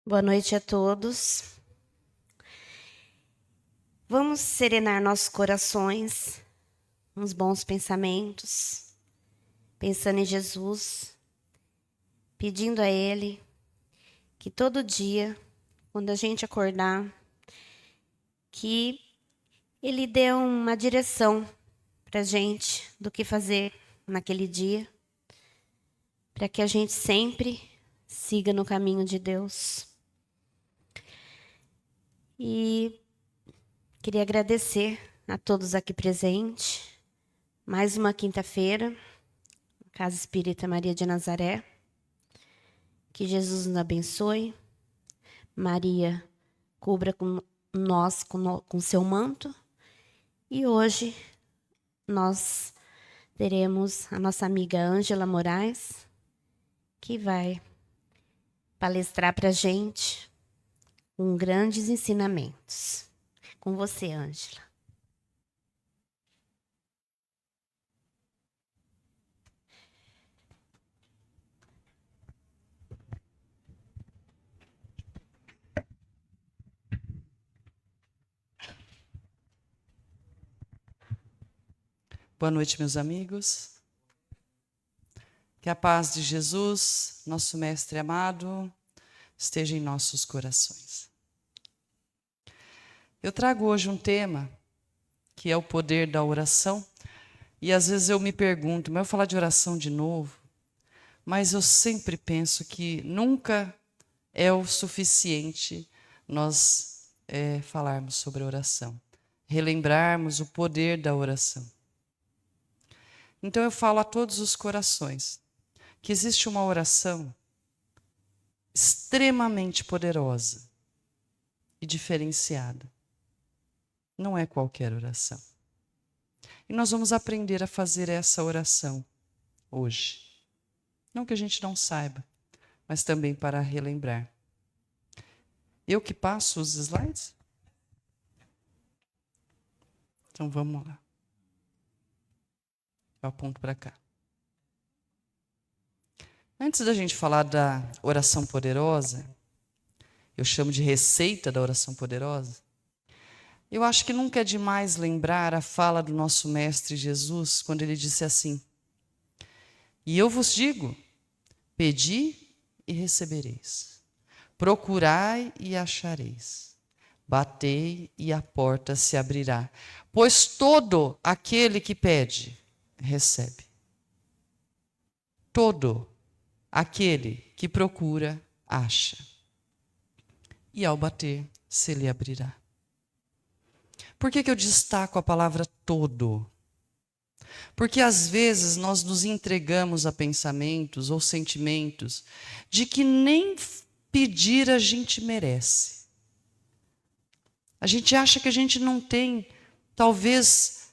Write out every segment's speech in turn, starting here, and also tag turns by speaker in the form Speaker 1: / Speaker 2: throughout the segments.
Speaker 1: Boa noite a todos. Vamos serenar nossos corações, uns bons pensamentos, pensando em Jesus, pedindo a Ele que todo dia, quando a gente acordar, que Ele dê uma direção para a gente do que fazer naquele dia, para que a gente sempre siga no caminho de Deus. E queria agradecer a todos aqui presentes. Mais uma quinta-feira, Casa Espírita Maria de Nazaré. Que Jesus nos abençoe. Maria cubra nós com seu manto. E hoje nós teremos a nossa amiga Ângela Moraes, que vai palestrar para a gente com grandes ensinamentos. Com você, Ângela.
Speaker 2: Boa noite, meus amigos. Que a paz de Jesus, nosso Mestre amado, esteja em nossos corações. Eu trago hoje um tema que é o poder da oração. E às vezes eu me pergunto, mas eu vou falar de oração de novo? Mas eu sempre penso que nunca é o suficiente nós falarmos sobre a oração. Relembrarmos o poder da oração. Então eu falo a todos os corações que existe uma oração extremamente poderosa e diferenciada. Não é qualquer oração. E nós vamos aprender a fazer essa oração hoje. Não que a gente não saiba, mas também para relembrar. Eu que passo os slides? Então vamos lá. Eu aponto para cá. Antes da gente falar da oração poderosa, eu chamo de receita da oração poderosa, eu acho que nunca é demais lembrar a fala do nosso Mestre Jesus, quando ele disse assim: e eu vos digo, pedi e recebereis, procurai e achareis, batei e a porta se abrirá, pois todo aquele que pede, recebe. Todo aquele que procura, acha. E ao bater, se lhe abrirá. Por que eu destaco a palavra todo? Porque às vezes nós nos entregamos a pensamentos ou sentimentos de que nem pedir a gente merece. A gente acha que a gente não tem, talvez,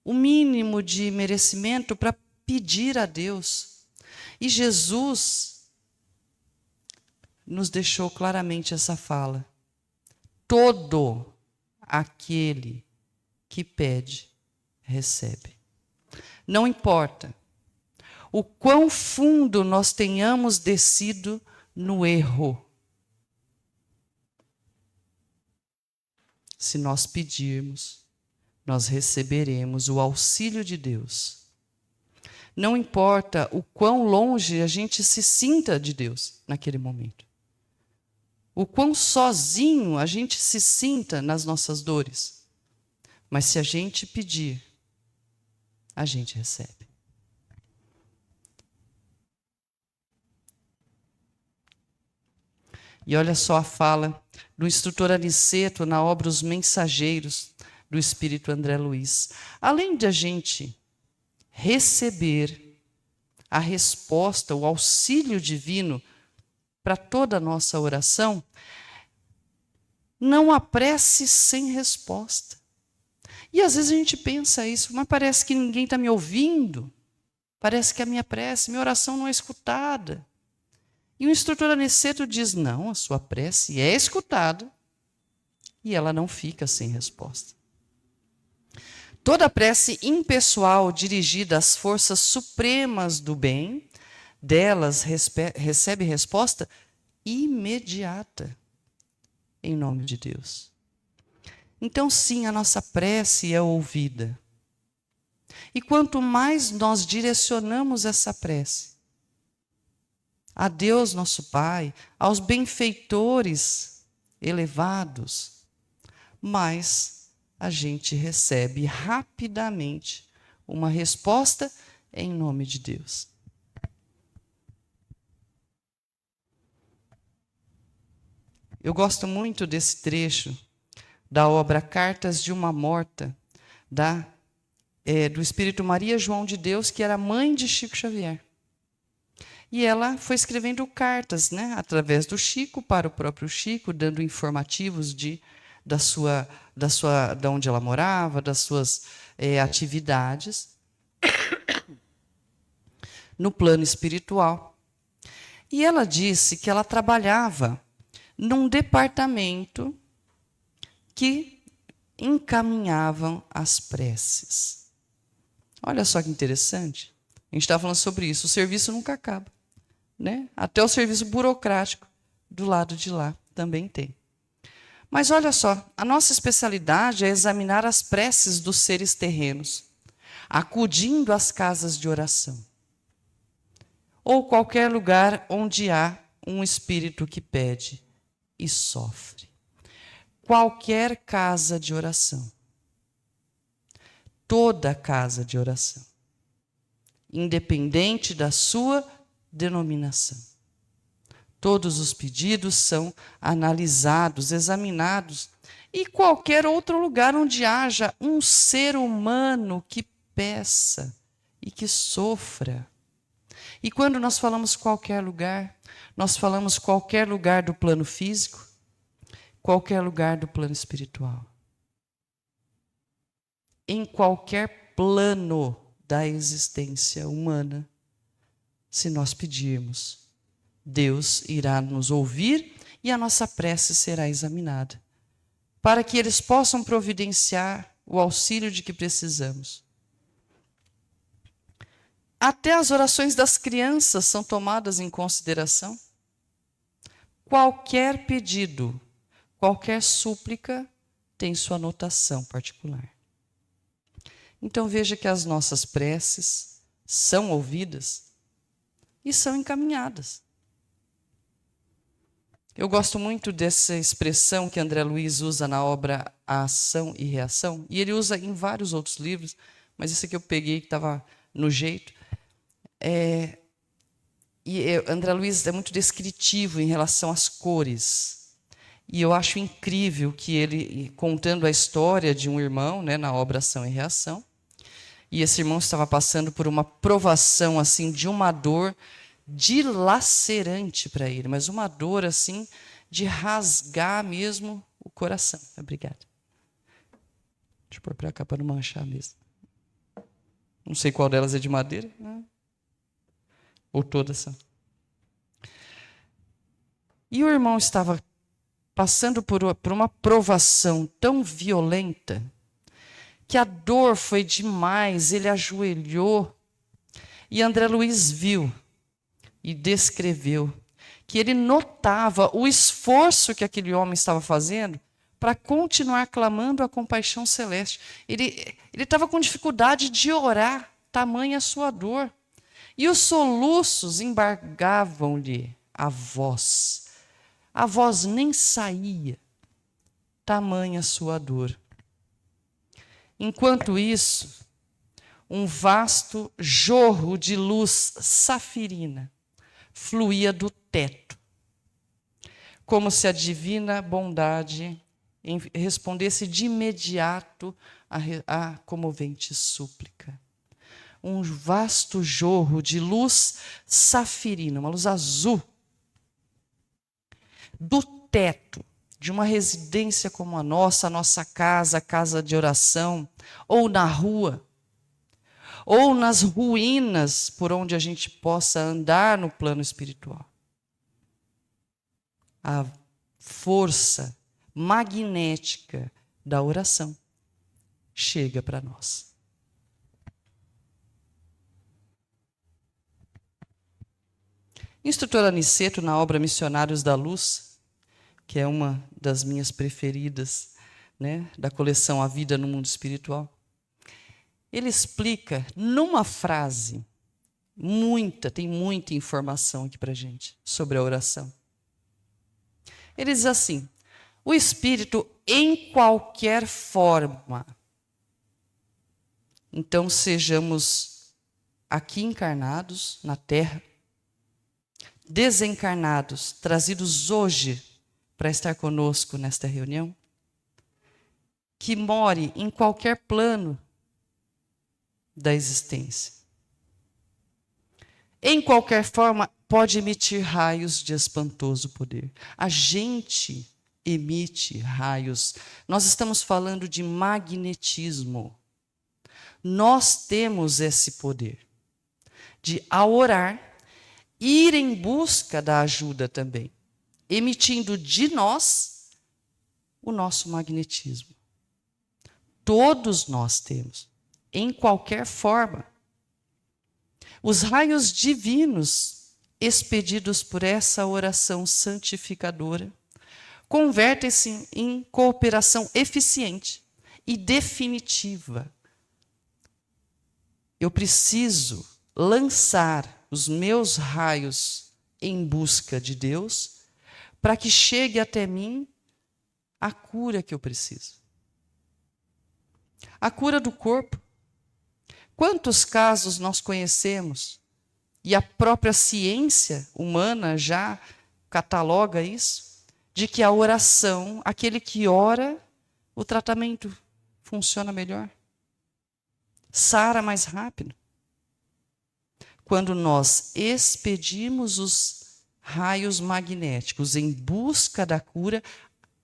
Speaker 2: o mínimo de merecimento para pedir a Deus. E Jesus nos deixou claramente essa fala. Todo aquele que pede, recebe. Não importa o quão fundo nós tenhamos descido no erro. Se nós pedirmos, nós receberemos o auxílio de Deus. Não importa o quão longe a gente se sinta de Deus naquele momento. O quão sozinho a gente se sinta nas nossas dores. Mas se a gente pedir, a gente recebe. E olha só a fala do instrutor Aniceto na obra Os Mensageiros, do Espírito André Luiz. Além de a gente receber a resposta, o auxílio divino para toda a nossa oração, não há prece sem resposta. E às vezes a gente pensa isso, mas parece que ninguém está me ouvindo, parece que a minha prece, minha oração não é escutada. E o instrutor Aniceto diz, não, a sua prece é escutada e ela não fica sem resposta. Toda prece impessoal dirigida às forças supremas do bem, delas recebe resposta imediata, em nome de Deus. Então, sim, a nossa prece é ouvida. E quanto mais nós direcionamos essa prece a Deus, nosso Pai, aos benfeitores elevados, mais a gente recebe rapidamente uma resposta em nome de Deus. Eu gosto muito desse trecho da obra Cartas de uma Morta, do Espírito Maria João de Deus, que era mãe de Chico Xavier. E ela foi escrevendo cartas, né, através do Chico, para o próprio Chico, dando informativos de onde ela morava, das suas atividades no plano espiritual. E ela disse que ela trabalhava num departamento que encaminhavam as preces. Olha só que interessante. A gente está falando sobre isso. O serviço nunca acaba, né? Até o serviço burocrático do lado de lá também tem. Mas olha só, a nossa especialidade é examinar as preces dos seres terrenos, acudindo às casas de oração, ou qualquer lugar onde há um espírito que pede e sofre. Qualquer casa de oração. Toda casa de oração. Independente da sua denominação. Todos os pedidos são analisados, examinados. E qualquer outro lugar onde haja um ser humano que peça e que sofra. E quando nós falamos qualquer lugar, nós falamos qualquer lugar do plano físico, qualquer lugar do plano espiritual. Em qualquer plano da existência humana, se nós pedirmos, Deus irá nos ouvir e a nossa prece será examinada, para que eles possam providenciar o auxílio de que precisamos. Até as orações das crianças são tomadas em consideração. Qualquer pedido, qualquer súplica tem sua anotação particular. Então veja que as nossas preces são ouvidas e são encaminhadas. Eu gosto muito dessa expressão que André Luiz usa na obra A Ação e Reação, e ele usa em vários outros livros, mas esse aqui eu peguei que estava no jeito. André Luiz é muito descritivo em relação às cores. E eu acho incrível que ele, contando a história de um irmão, né, na obra Ação e Reação, e esse irmão estava passando por uma provação assim, de uma dor dilacerante para ele, mas uma dor assim de rasgar mesmo o coração. Obrigada. Deixa eu pôr para cá para não manchar mesmo. Não sei qual delas é de madeira, né? Ou todas são. E o irmão estava passando por uma provação tão violenta que a dor foi demais, ele ajoelhou e André Luiz viu e descreveu que ele notava o esforço que aquele homem estava fazendo para continuar clamando a compaixão celeste. Ele estava com dificuldade de orar, tamanha a sua dor. E os soluços embargavam-lhe a voz. A voz nem saía, tamanha a sua dor. Enquanto isso, um vasto jorro de luz safirina fluía do teto, como se a divina bondade respondesse de imediato à comovente súplica. Um vasto jorro de luz safirina, uma luz azul, do teto de uma residência como a nossa casa, casa de oração, ou na rua, ou nas ruínas por onde a gente possa andar no plano espiritual. A força magnética da oração chega para nós. Instrutor Aniceto, na obra Missionários da Luz, que é uma das minhas preferidas, né, da coleção A Vida no Mundo Espiritual, ele explica numa frase, tem muita informação aqui para a gente sobre a oração. Ele diz assim: o Espírito em qualquer forma, então sejamos aqui encarnados na Terra, desencarnados, trazidos hoje para estar conosco nesta reunião, que more em qualquer plano da existência. Em qualquer forma, pode emitir raios de espantoso poder. A gente emite raios. Nós estamos falando de magnetismo. Nós temos esse poder de, ao orar, ir em busca da ajuda também, emitindo de nós o nosso magnetismo. Todos nós temos, em qualquer forma. Os raios divinos expedidos por essa oração santificadora convertem-se em cooperação eficiente e definitiva. Eu preciso lançar os meus raios em busca de Deus para que chegue até mim a cura que eu preciso. A cura do corpo. Quantos casos nós conhecemos? E a própria ciência humana já cataloga isso, de que a oração, aquele que ora, o tratamento funciona melhor. Sara mais rápido. Quando nós expedimos os raios magnéticos em busca da cura,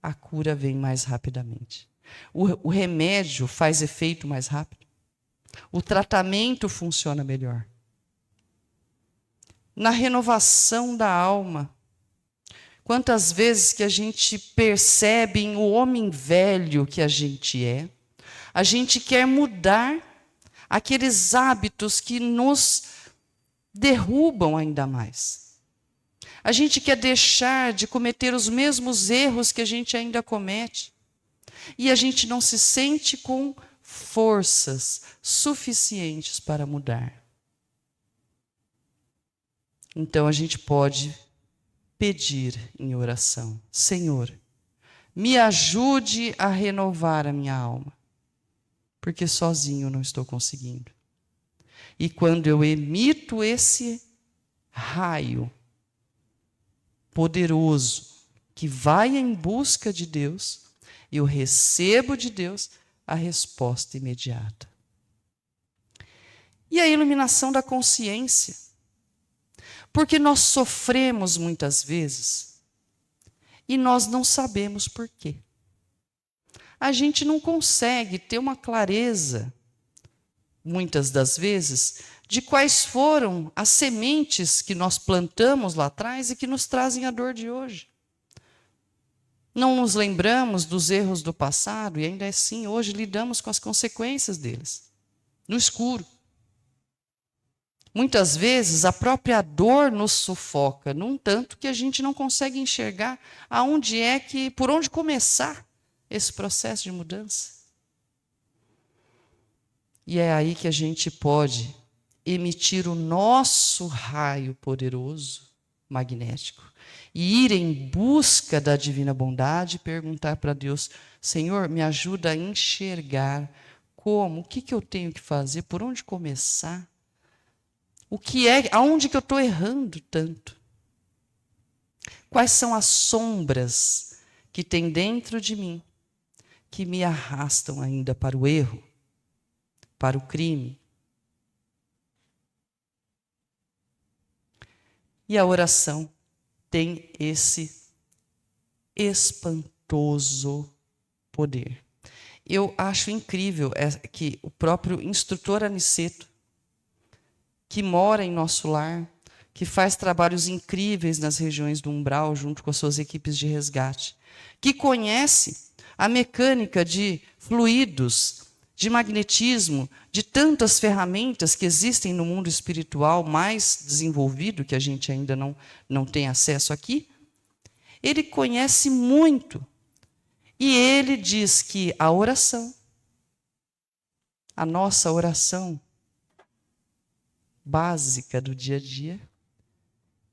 Speaker 2: a cura vem mais rapidamente. O remédio faz efeito mais rápido. O tratamento funciona melhor. Na renovação da alma, quantas vezes que a gente percebe em o homem velho que a gente quer mudar aqueles hábitos que nos derrubam ainda mais. A gente quer deixar de cometer os mesmos erros que a gente ainda comete. E a gente não se sente com forças suficientes para mudar. Então a gente pode pedir em oração: Senhor, me ajude a renovar a minha alma, porque sozinho eu não estou conseguindo. E quando eu emito esse raio poderoso que vai em busca de Deus, eu recebo de Deus a resposta imediata. E a iluminação da consciência. Porque nós sofremos muitas vezes e nós não sabemos por quê. A gente não consegue ter uma clareza, muitas das vezes, de quais foram as sementes que nós plantamos lá atrás e que nos trazem a dor de hoje. Não nos lembramos dos erros do passado e ainda assim hoje lidamos com as consequências deles, no escuro. Muitas vezes a própria dor nos sufoca, num tanto que a gente não consegue enxergar por onde começar esse processo de mudança. E é aí que a gente pode emitir o nosso raio poderoso, magnético, e ir em busca da divina bondade e perguntar para Deus: Senhor, me ajuda a enxergar o que eu tenho que fazer, por onde começar, aonde que eu estou errando tanto? Quais são as sombras que tem dentro de mim que me arrastam ainda para o erro, para o crime? E a oração tem esse espantoso poder. Eu acho incrível que o próprio instrutor Aniceto, que mora em nosso lar, que faz trabalhos incríveis nas regiões do umbral, junto com as suas equipes de resgate, que conhece a mecânica de fluidos de magnetismo, de tantas ferramentas que existem no mundo espiritual mais desenvolvido, que a gente ainda não tem acesso aqui. Ele conhece muito. E ele diz que a oração, a nossa oração básica do dia a dia,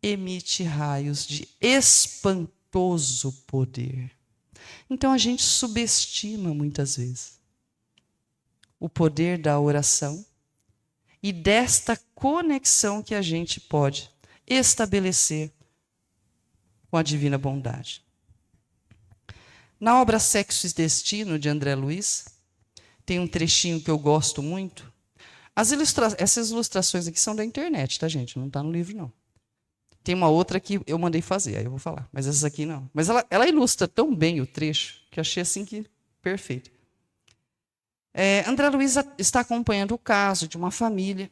Speaker 2: emite raios de espantoso poder. Então a gente subestima muitas vezes o poder da oração e desta conexão que a gente pode estabelecer com a divina bondade. Na obra Sexo e Destino, de André Luiz, tem um trechinho que eu gosto muito. Essas ilustrações aqui são da internet, tá, gente? Não está no livro, não. Tem uma outra que eu mandei fazer, aí eu vou falar. Mas essas aqui não. Mas ela ilustra tão bem o trecho, que eu achei assim que perfeito. André Luiz está acompanhando o caso de uma família.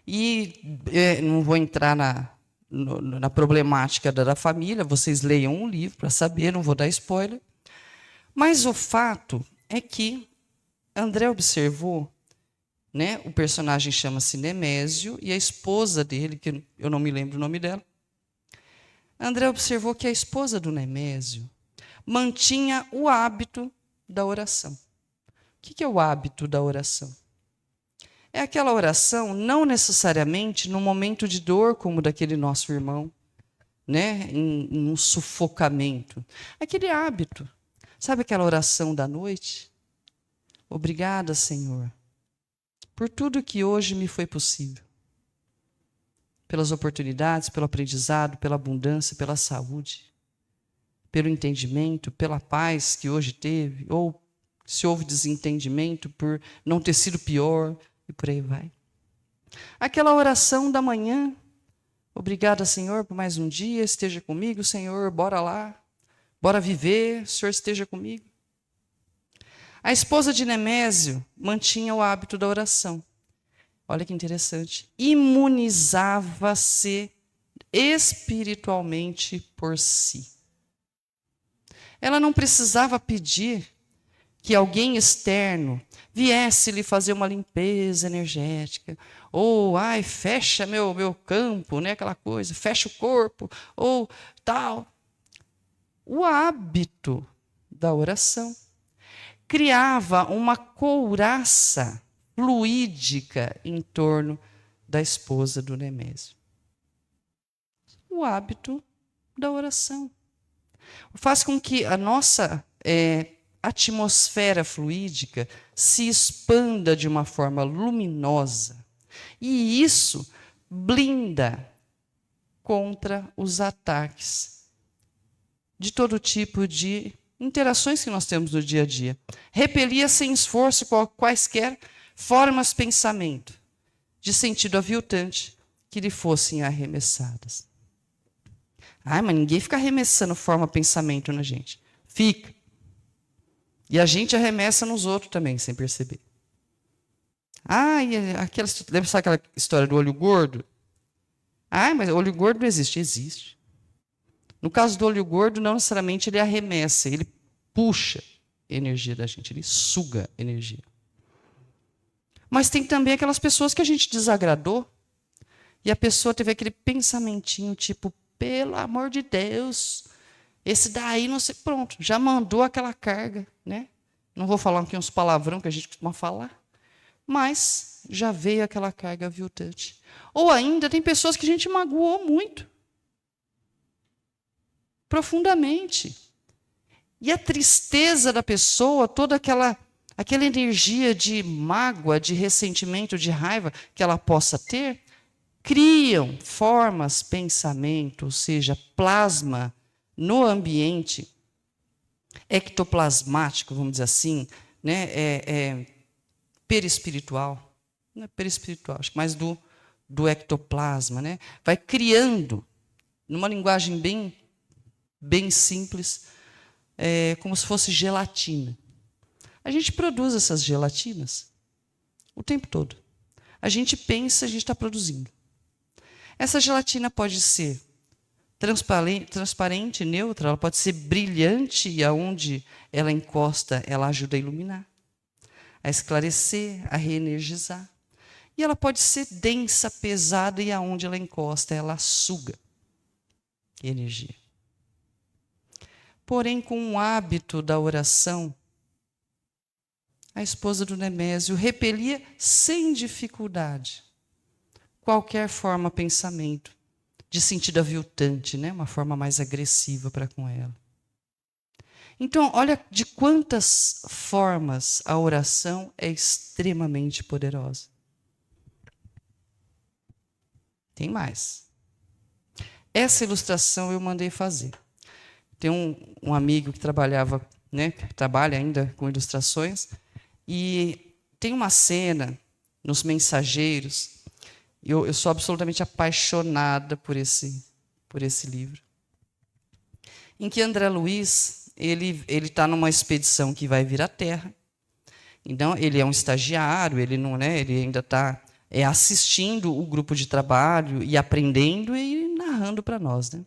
Speaker 2: E não vou entrar na problemática da família, vocês leiam um livro para saber, não vou dar spoiler. Mas o fato é que André observou, né, o personagem chama-se Nemésio, e a esposa dele, que eu não me lembro o nome dela, André observou que a esposa do Nemésio mantinha o hábito da oração. O que é o hábito da oração? É aquela oração, não necessariamente no momento de dor, como daquele nosso irmão, né, em um sufocamento. Aquele hábito. Sabe aquela oração da noite? Obrigada, Senhor, por tudo que hoje me foi possível. Pelas oportunidades, pelo aprendizado, pela abundância, pela saúde, pelo entendimento, pela paz que hoje teve, ou se houve desentendimento por não ter sido pior, e por aí vai. Aquela oração da manhã, obrigada, Senhor, por mais um dia, esteja comigo, Senhor, bora lá, bora viver, o Senhor esteja comigo. A esposa de Nemésio mantinha o hábito da oração. Olha que interessante. Imunizava-se espiritualmente por si. Ela não precisava pedir que alguém externo viesse lhe fazer uma limpeza energética, ou, fecha meu campo, né, aquela coisa, fecha o corpo, ou tal. O hábito da oração criava uma couraça fluídica em torno da esposa do Nemésio. O hábito da oração faz com que a nossa atmosfera fluídica se expanda de uma forma luminosa. E isso blinda contra os ataques de todo tipo de interações que nós temos no dia a dia. Repelia sem esforço quaisquer formas de pensamento, de sentido aviltante, que lhe fossem arremessadas. Mas ninguém fica arremessando forma pensamento na gente. Fica. E a gente arremessa nos outros também, sem perceber. Sabe aquela história do olho gordo? Mas o olho gordo não existe. Existe. No caso do olho gordo, não necessariamente ele arremessa, ele puxa energia da gente, ele suga energia. Mas tem também aquelas pessoas que a gente desagradou e a pessoa teve aquele pensamentinho tipo, pelo amor de Deus, esse daí não sei, pronto, já mandou aquela carga, né? Não vou falar aqui uns palavrão que a gente costuma falar, mas já veio aquela carga aviltante. Ou ainda tem pessoas que a gente magoou muito, profundamente. E a tristeza da pessoa, toda aquela energia de mágoa, de ressentimento, de raiva que ela possa ter, criam formas, pensamento, ou seja, plasma no ambiente ectoplasmático, vamos dizer assim, né? Perispiritual. Não é perispiritual, acho que mais do ectoplasma, né? Vai criando, numa linguagem bem simples, como se fosse gelatina. A gente produz essas gelatinas o tempo todo. A gente pensa, a gente está produzindo. Essa gelatina pode ser transparente, neutra, ela pode ser brilhante e aonde ela encosta, ela ajuda a iluminar. a esclarecer, a reenergizar. E ela pode ser densa, pesada, e aonde ela encosta, ela suga energia. Porém, com o hábito da oração, a esposa do Nemésio repelia sem dificuldade qualquer forma pensamento de sentido aviltante, né? Uma forma mais agressiva para com ela. Então, olha de quantas formas a oração é extremamente poderosa. Tem mais. Essa ilustração eu mandei fazer. Tem um amigo que trabalhava, né, que trabalha ainda com ilustrações, e tem uma cena nos Mensageiros. Eu sou absolutamente apaixonada por esse livro, em que André Luiz ele está numa expedição que vai vir à Terra. Então ele é um estagiário, ele não, né, ele ainda está assistindo o grupo de trabalho e aprendendo e narrando para nós, né?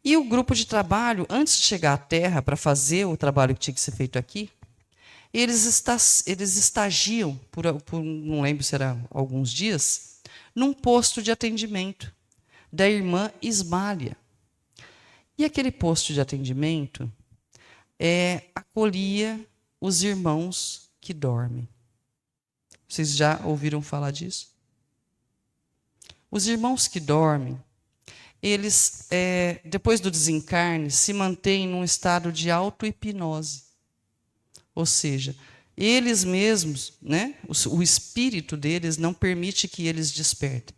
Speaker 2: E o grupo de trabalho, antes de chegar à Terra para fazer o trabalho que tinha que ser feito aqui, eles estagiam por não lembro se era alguns dias, num posto de atendimento da irmã Ismália. E aquele posto de atendimento acolhia os irmãos que dormem. Vocês já ouviram falar disso? Os irmãos que dormem, eles, depois do desencarne, se mantêm num estado de auto-hipnose. Ou seja, eles mesmos, né, o espírito deles não permite que eles despertem.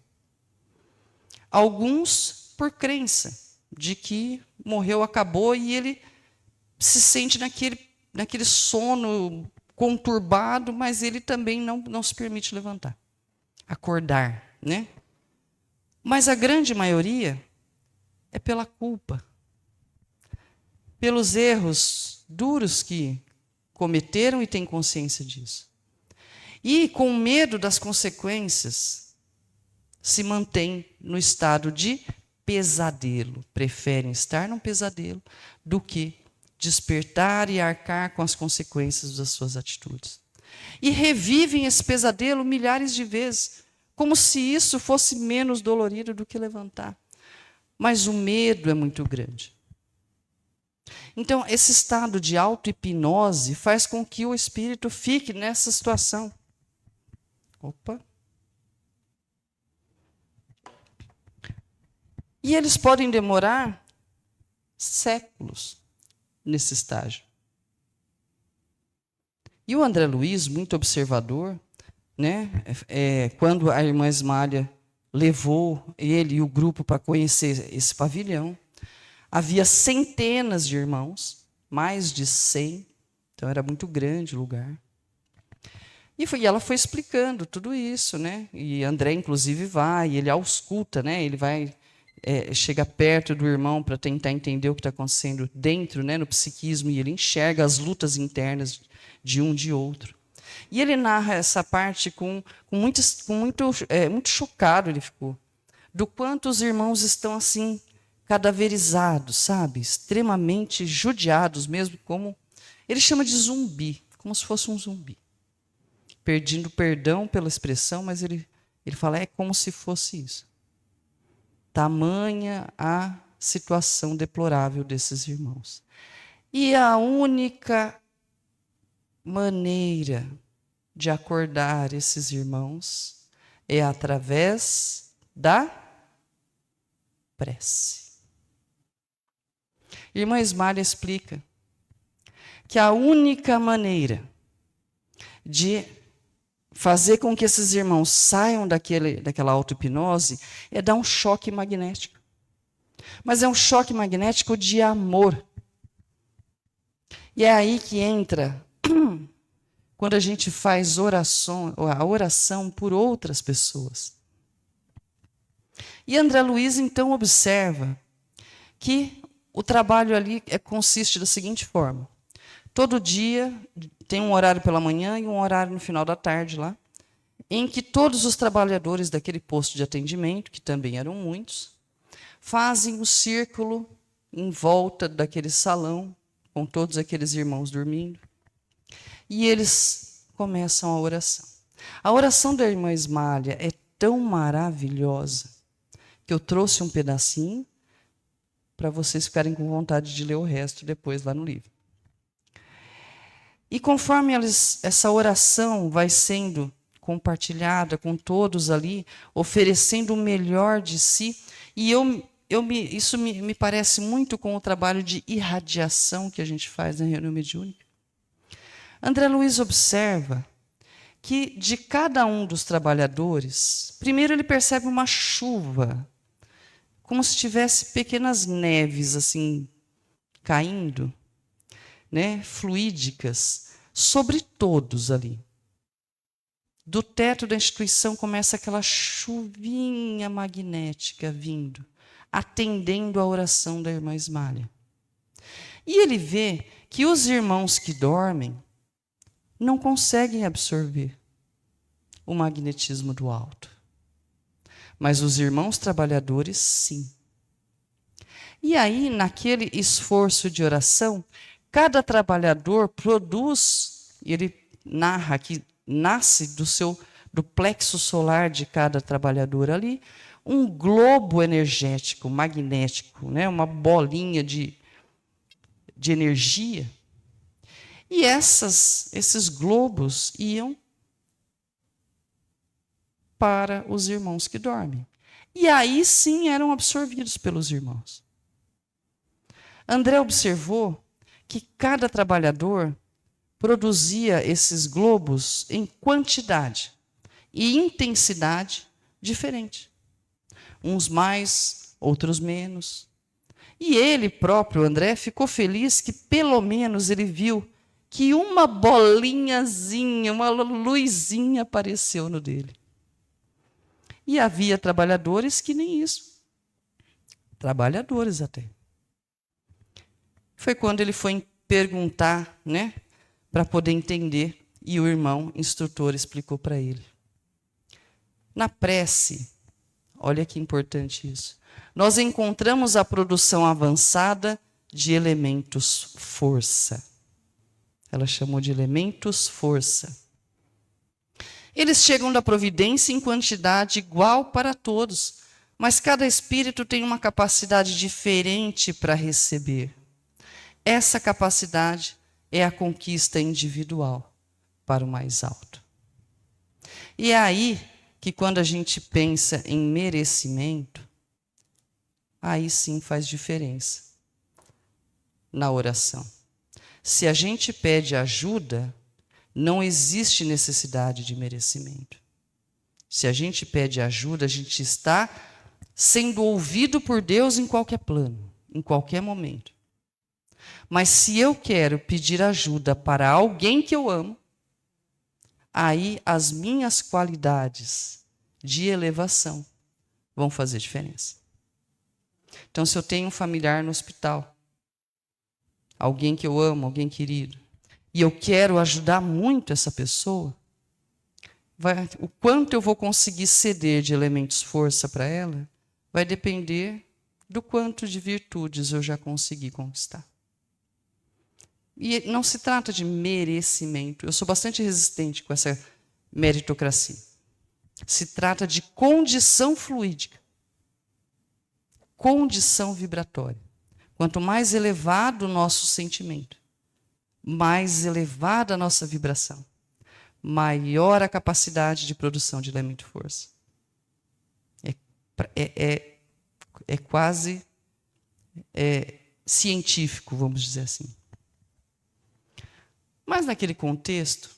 Speaker 2: Alguns por crença de que morreu, acabou, e ele se sente naquele sono conturbado, mas ele também não se permite levantar, acordar, né? Mas a grande maioria é pela culpa, pelos erros duros que cometeram e têm consciência disso. E com medo das consequências, se mantém no estado de pesadelo. Preferem estar num pesadelo do que despertar e arcar com as consequências das suas atitudes. E revivem esse pesadelo milhares de vezes, como se isso fosse menos dolorido do que levantar. Mas o medo é muito grande. Então, esse estado de auto-hipnose faz com que o espírito fique nessa situação. Opa! E eles podem demorar séculos nesse estágio. E o André Luiz, muito observador, né, quando a irmã Ismália levou ele e o grupo para conhecer esse pavilhão, havia centenas de irmãos, mais de 100, então era muito grande o lugar. E ela foi explicando tudo isso, né? E André, inclusive, ele ausculta, né? Ele vai, chega perto do irmão para tentar entender o que está acontecendo dentro, né, no psiquismo, e ele enxerga as lutas internas de um de outro. E ele narra essa parte muito chocado, ele ficou, do quanto os irmãos estão assim, cadaverizados, sabe? Extremamente judiados mesmo, como ele chama de zumbi, como se fosse um zumbi. Pedindo perdão pela expressão, mas ele fala, é como se fosse isso. Tamanha a situação deplorável desses irmãos. E a única maneira de acordar esses irmãos é através da prece. Irmã Ismália explica que a única maneira de fazer com que esses irmãos saiam daquela auto-hipnose é dar um choque magnético. Mas é um choque magnético de amor. E é aí que entra quando a gente faz a oração por outras pessoas. E André Luiz, então, observa que o trabalho ali consiste da seguinte forma. Todo dia tem um horário pela manhã e um horário no final da tarde lá, em que todos os trabalhadores daquele posto de atendimento, que também eram muitos, fazem um círculo em volta daquele salão, com todos aqueles irmãos dormindo. E eles começam a oração. A oração da irmã Ismália é tão maravilhosa que eu trouxe um pedacinho para vocês ficarem com vontade de ler o resto depois lá no livro. E conforme essa oração vai sendo compartilhada com todos ali, oferecendo o melhor de si, e isso me parece muito com o trabalho de irradiação que a gente faz na reunião mediúnica. André Luiz observa que de cada um dos trabalhadores, primeiro ele percebe uma chuva, como se tivesse pequenas neves assim caindo, né, fluídicas, sobre todos ali. Do teto da instituição começa aquela chuvinha magnética vindo, atendendo à oração da irmã Ismália. E ele vê que os irmãos que dormem não conseguem absorver o magnetismo do alto. Mas os irmãos trabalhadores, sim. E aí, naquele esforço de oração, cada trabalhador produz, ele narra que nasce do plexo solar de cada trabalhador ali, um globo energético, magnético, né? Uma bolinha de energia. E esses globos iam para os irmãos que dormem. E aí sim eram absorvidos pelos irmãos. André observou que cada trabalhador produzia esses globos em quantidade e intensidade diferente. Uns mais, outros menos. E ele próprio, André, ficou feliz que pelo menos ele viu que uma bolinhazinha, uma luzinha apareceu no dele. E havia trabalhadores que nem isso. Trabalhadores até. Foi quando ele foi perguntar, né, para poder entender, e o irmão instrutor explicou para ele. Na prece, olha que importante isso, nós encontramos a produção avançada de elementos força. Ela chamou de elementos força. Eles chegam da providência em quantidade igual para todos, mas cada espírito tem uma capacidade diferente para receber. Essa capacidade é a conquista individual para o mais alto. E é aí que quando a gente pensa em merecimento, aí sim faz diferença na oração. Se a gente pede ajuda, não existe necessidade de merecimento. Se a gente pede ajuda, a gente está sendo ouvido por Deus em qualquer plano, em qualquer momento. Mas se eu quero pedir ajuda para alguém que eu amo, aí as minhas qualidades de elevação vão fazer diferença. Então, se eu tenho um familiar no hospital, alguém que eu amo, alguém querido, e eu quero ajudar muito essa pessoa, o quanto eu vou conseguir ceder de elementos força para ela, vai depender do quanto de virtudes eu já consegui conquistar. E não se trata de merecimento. Eu sou bastante resistente com essa meritocracia. Se trata de condição fluídica. Condição vibratória. Quanto mais elevado o nosso sentimento, mais elevada a nossa vibração, maior a capacidade de produção de elemento força. É quase científico, vamos dizer assim. Mas naquele contexto,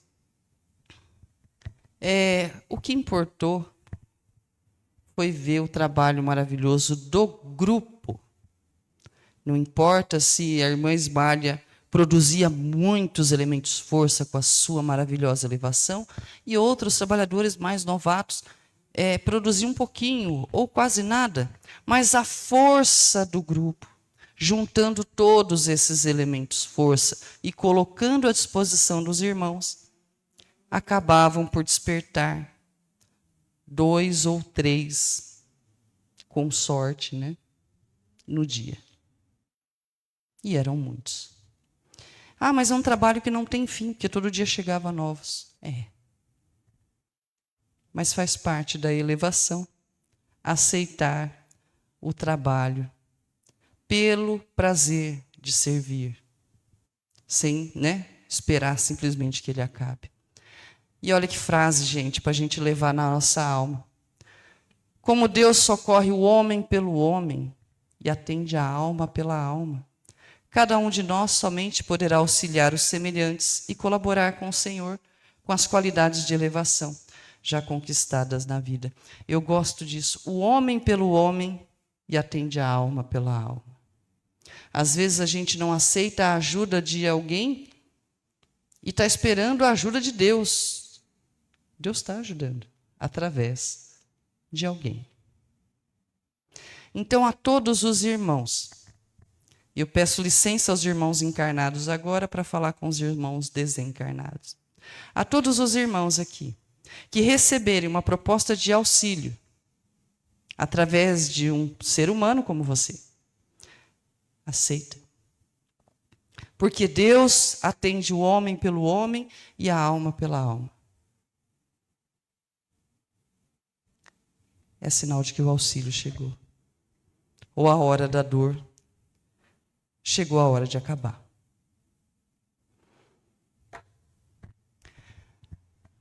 Speaker 2: o que importou foi ver o trabalho maravilhoso do grupo. Não importa se a irmã Ismália produzia muitos elementos força com a sua maravilhosa elevação, e outros trabalhadores mais novatos produziam um pouquinho ou quase nada, mas a força do grupo, juntando todos esses elementos força e colocando à disposição dos irmãos, acabavam por despertar 2 ou 3, com sorte, né, no dia. E eram muitos. Ah, mas é um trabalho que não tem fim, porque todo dia chegava novos. É. Mas faz parte da elevação aceitar o trabalho pelo prazer de servir, sem, esperar simplesmente que ele acabe. E olha que frase, gente, para a gente levar na nossa alma. Como Deus socorre o homem pelo homem e atende a alma pela alma, cada um de nós somente poderá auxiliar os semelhantes e colaborar com o Senhor com as qualidades de elevação já conquistadas na vida. Eu gosto disso. O homem pelo homem e atende a alma pela alma. Às vezes a gente não aceita a ajuda de alguém e está esperando a ajuda de Deus. Deus está ajudando através de alguém. Então, a todos os irmãos, eu peço licença aos irmãos encarnados agora para falar com os irmãos desencarnados. A todos os irmãos aqui que receberem uma proposta de auxílio através de um ser humano como você, aceita. Porque Deus atende o homem pelo homem e a alma pela alma. É sinal de que o auxílio chegou. Ou a hora da dor chegou a hora de acabar.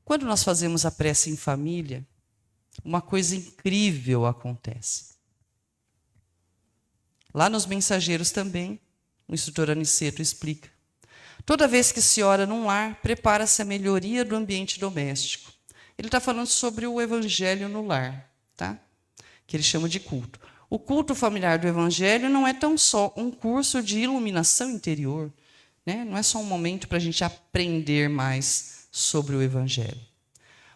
Speaker 2: Quando nós fazemos a prece em família, uma coisa incrível acontece. Lá nos Mensageiros também, o instrutor Aniceto explica. Toda vez que se ora num lar, prepara-se a melhoria do ambiente doméstico. Ele está falando sobre o evangelho no lar, tá? Que ele chama de culto. O culto familiar do evangelho não é tão só um curso de iluminação interior, não é só um momento para a gente aprender mais sobre o evangelho.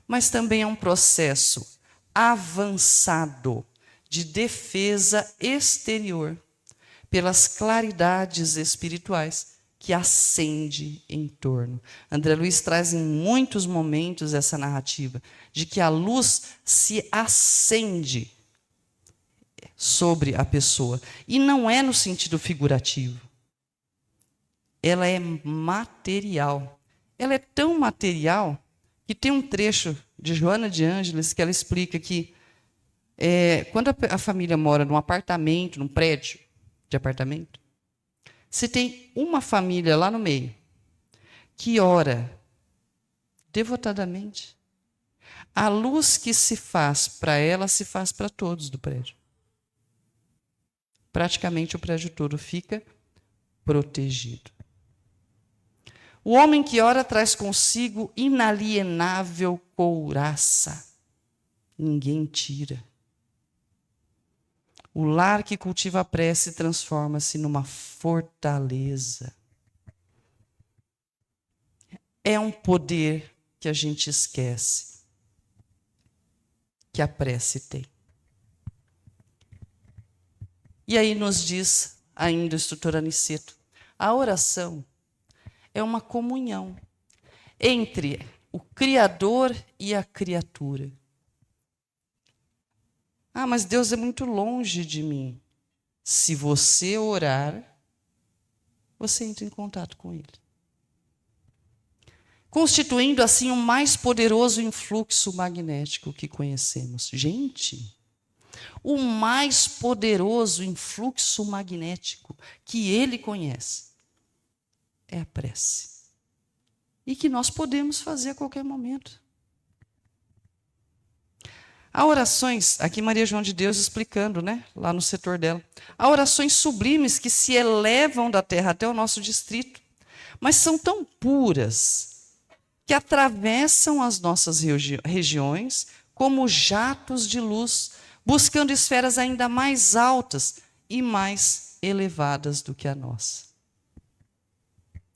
Speaker 2: Mas também é um processo avançado de defesa exterior pelas claridades espirituais que acende em torno. André Luiz traz em muitos momentos essa narrativa de que a luz se acende sobre a pessoa. E não é no sentido figurativo. Ela é material. Ela é tão material que tem um trecho de Joana de Ângeles que ela explica que quando a família mora num apartamento, num prédio de apartamento, se tem uma família lá no meio que ora devotadamente, a luz que se faz para ela se faz para todos do prédio. Praticamente o prédio todo fica protegido. O homem que ora traz consigo inalienável couraça. Ninguém tira. O lar que cultiva a prece transforma-se numa fortaleza. É um poder que a gente esquece que a prece tem. E aí nos diz ainda o instrutor Aniceto, a oração é uma comunhão entre o Criador e a criatura. Ah, mas Deus é muito longe de mim. Se você orar, você entra em contato com Ele. Constituindo assim o mais poderoso influxo magnético que conhecemos. Gente, o mais poderoso influxo magnético que Ele conhece é a prece. E que nós podemos fazer a qualquer momento. Há orações, aqui Maria João de Deus explicando, lá no setor dela. Há orações sublimes que se elevam da terra até o nosso distrito, mas são tão puras que atravessam as nossas regiões como jatos de luz, buscando esferas ainda mais altas e mais elevadas do que a nossa.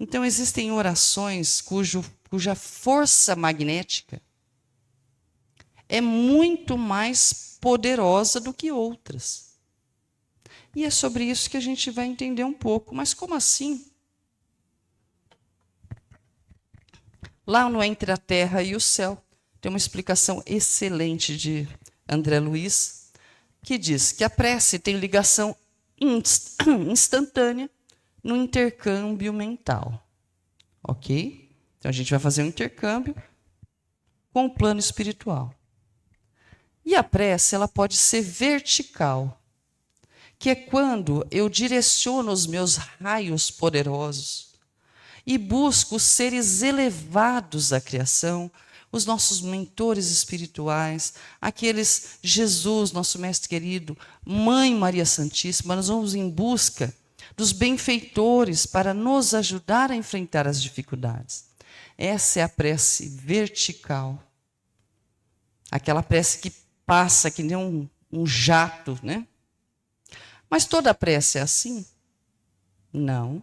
Speaker 2: Então, existem orações cuja força magnética é muito mais poderosa do que outras. E é sobre isso que a gente vai entender um pouco. Mas como assim? Lá no Entre a Terra e o Céu, tem uma explicação excelente de André Luiz, que diz que a prece tem ligação instantânea no intercâmbio mental. Ok? Então a gente vai fazer um intercâmbio com o plano espiritual. E a prece, ela pode ser vertical, que é quando eu direciono os meus raios poderosos e busco os seres elevados da criação, os nossos mentores espirituais, aqueles Jesus, nosso mestre querido, Mãe Maria Santíssima. Nós vamos em busca dos benfeitores para nos ajudar a enfrentar as dificuldades. Essa é a prece vertical. Aquela prece que passa que nem um jato, né? Mas toda a prece é assim? Não.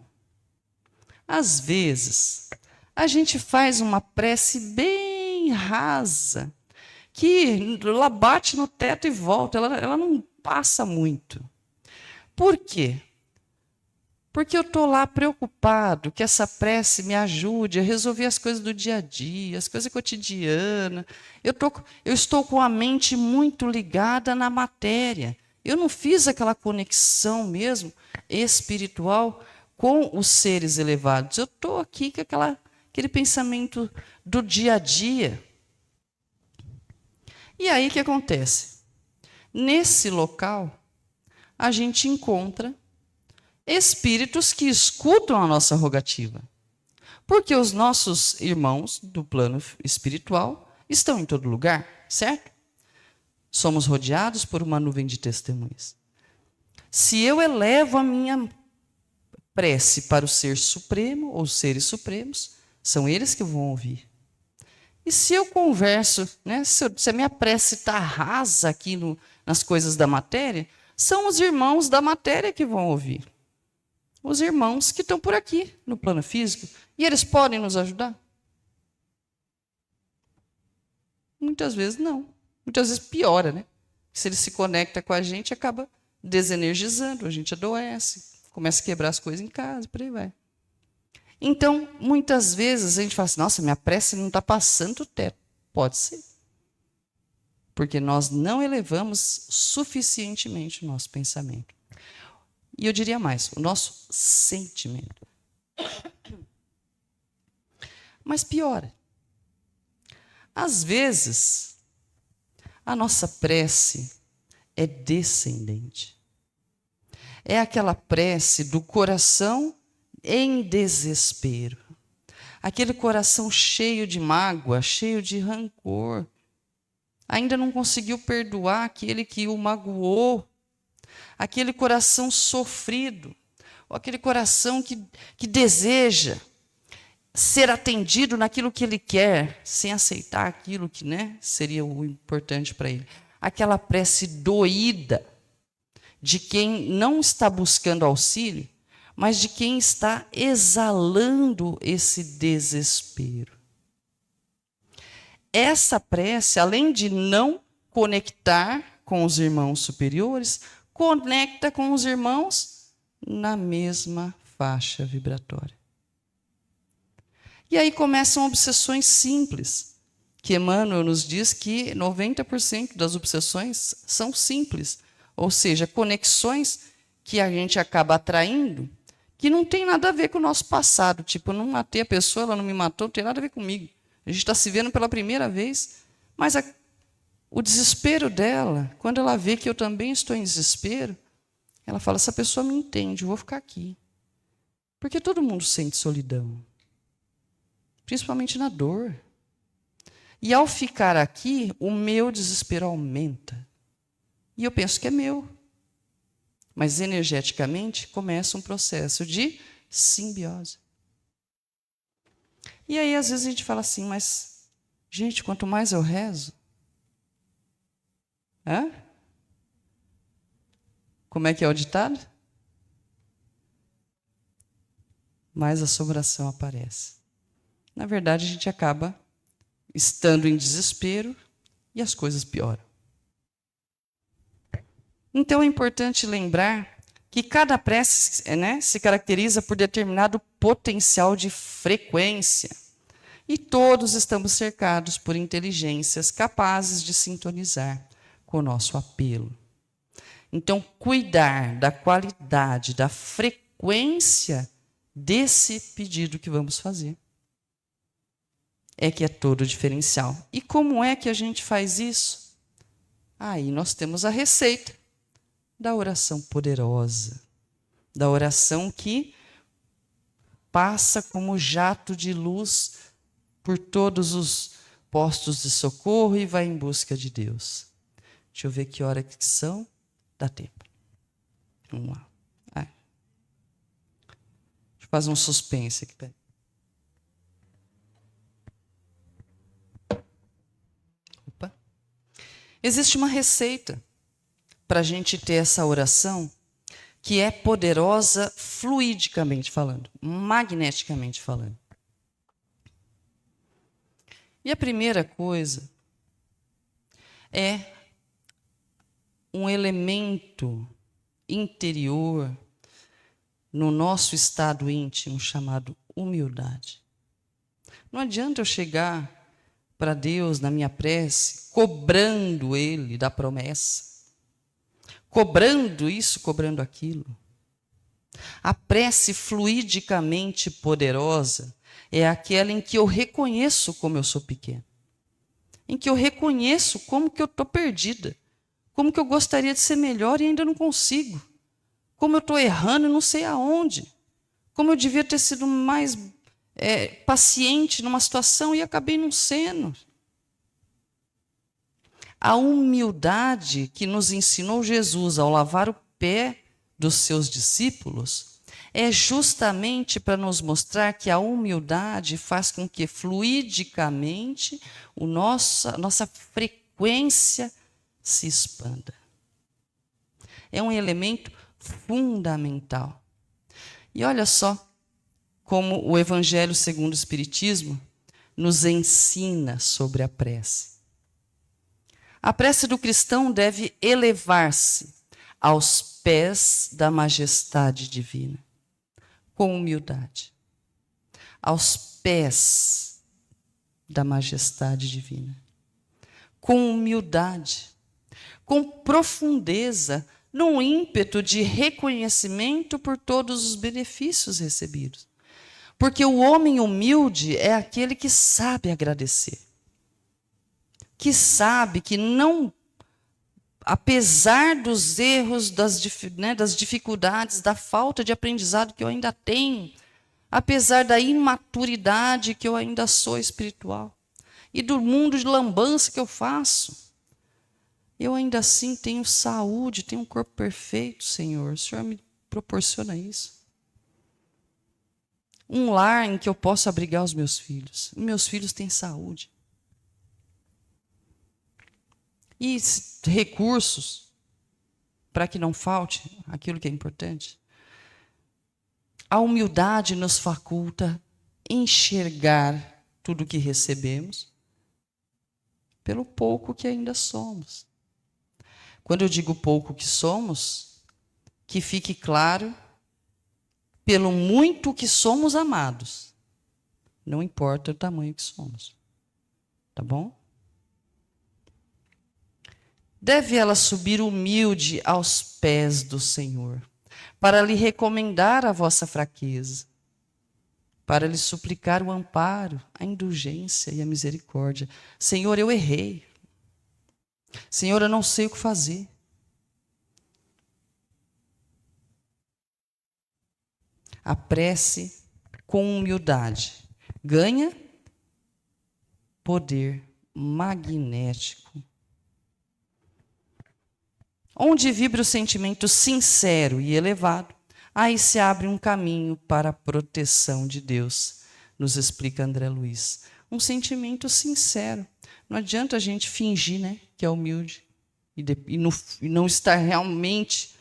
Speaker 2: Às vezes, a gente faz uma prece bem rasa, que ela bate no teto e volta, ela não passa muito. Por quê? Porque eu estou lá preocupado que essa prece me ajude a resolver as coisas do dia a dia, as coisas cotidianas. Eu estou com a mente muito ligada na matéria. Eu não fiz aquela conexão mesmo espiritual com os seres elevados. Eu estou aqui com aquele pensamento do dia a dia. E aí o que acontece? Nesse local, a gente encontra espíritos que escutam a nossa rogativa. Porque os nossos irmãos do plano espiritual estão em todo lugar, certo? Somos rodeados por uma nuvem de testemunhas. Se eu elevo a minha prece para o Ser Supremo, ou seres supremos, são eles que vão ouvir. E se eu converso, né, se a minha prece está rasa aqui nas coisas da matéria, são os irmãos da matéria que vão ouvir. Os irmãos que estão por aqui, no plano físico. E eles podem nos ajudar? Muitas vezes não. Muitas vezes piora, né? Se ele se conecta com a gente, acaba desenergizando, a gente adoece, começa a quebrar as coisas em casa, por aí vai. Então, muitas vezes a gente fala assim, nossa, minha prece não está passando o teto. Pode ser. Porque nós não elevamos suficientemente o nosso pensamento. E eu diria mais, o nosso sentimento. Mas piora. Às vezes, a nossa prece é descendente. É aquela prece do coração em desespero. Aquele coração cheio de mágoa, cheio de rancor. Ainda não conseguiu perdoar aquele que o magoou. Aquele coração sofrido. Ou aquele coração que deseja ser atendido naquilo que ele quer, sem aceitar aquilo que, né, seria o importante para ele. Aquela prece doída de quem não está buscando auxílio, mas de quem está exalando esse desespero. Essa prece, além de não conectar com os irmãos superiores, conecta com os irmãos na mesma faixa vibratória. E aí começam obsessões simples, que Emmanuel nos diz que 90% das obsessões são simples, ou seja, conexões que a gente acaba atraindo, que não tem nada a ver com o nosso passado. Tipo, eu não matei a pessoa, ela não me matou, não tem nada a ver comigo. A gente está se vendo pela primeira vez, mas o desespero dela, quando ela vê que eu também estou em desespero, ela fala, essa pessoa me entende, eu vou ficar aqui. Porque todo mundo sente solidão, principalmente na dor. E ao ficar aqui, o meu desespero aumenta. E eu penso que é meu. Mas energeticamente começa um processo de simbiose. E aí, às vezes, a gente fala assim, mas, gente, quanto mais eu rezo, como é que é o ditado? Mais assombração aparece. Na verdade, a gente acaba estando em desespero e as coisas pioram. Então é importante lembrar que cada prece, se caracteriza por determinado potencial de frequência. E todos estamos cercados por inteligências capazes de sintonizar com o nosso apelo. Então, cuidar da qualidade, da frequência desse pedido que vamos fazer. é que é todo o diferencial. E como é que a gente faz isso? Aí nós temos a receita da oração poderosa, da oração que passa como jato de luz por todos os postos de socorro e vai em busca de Deus. Deixa eu ver que hora que são. Dá tempo. Vamos lá. Deixa eu fazer um suspense aqui. Opa. Existe uma receita para a gente ter essa oração que é poderosa fluidicamente falando, magneticamente falando. E a primeira coisa é um elemento interior no nosso estado íntimo chamado humildade. Não adianta eu chegar para Deus na minha prece cobrando Ele da promessa, cobrando isso, cobrando aquilo. A prece fluidicamente poderosa é aquela em que eu reconheço como eu sou pequeno, em que eu reconheço como que eu estou perdida, como que eu gostaria de ser melhor e ainda não consigo, como eu estou errando e não sei aonde, como eu devia ter sido mais paciente numa situação e acabei não sendo. A humildade que nos ensinou Jesus ao lavar o pé dos seus discípulos é justamente para nos mostrar que a humildade faz com que fluidicamente a nossa frequência se expanda. É um elemento fundamental. E olha só como o Evangelho segundo o Espiritismo nos ensina sobre a prece. A prece do cristão deve elevar-se aos pés da majestade divina, com humildade. Aos pés da majestade divina, com humildade, com profundeza, num ímpeto de reconhecimento por todos os benefícios recebidos. Porque o homem humilde é aquele que sabe agradecer, que sabe que não, apesar dos erros, das dificuldades, da falta de aprendizado que eu ainda tenho, apesar da imaturidade que eu ainda sou espiritual, e do mundo de lambança que eu faço, eu ainda assim tenho saúde, tenho um corpo perfeito, Senhor. O Senhor me proporciona isso. Um lar em que eu possa abrigar os meus filhos. Meus filhos têm saúde. E recursos para que não falte aquilo que é importante. A humildade nos faculta enxergar tudo o que recebemos pelo pouco que ainda somos. Quando eu digo pouco que somos, que fique claro, pelo muito que somos amados. Não importa o tamanho que somos. Tá bom? Deve ela subir humilde aos pés do Senhor, para lhe recomendar a vossa fraqueza, para lhe suplicar o amparo, a indulgência e a misericórdia. Senhor, eu errei. Senhor, eu não sei o que fazer. A prece com humildade ganha poder magnético. Onde vibra o sentimento sincero e elevado, aí se abre um caminho para a proteção de Deus, nos explica André Luiz. Um sentimento sincero. Não adianta a gente fingir, né, que é humilde e não estar realmente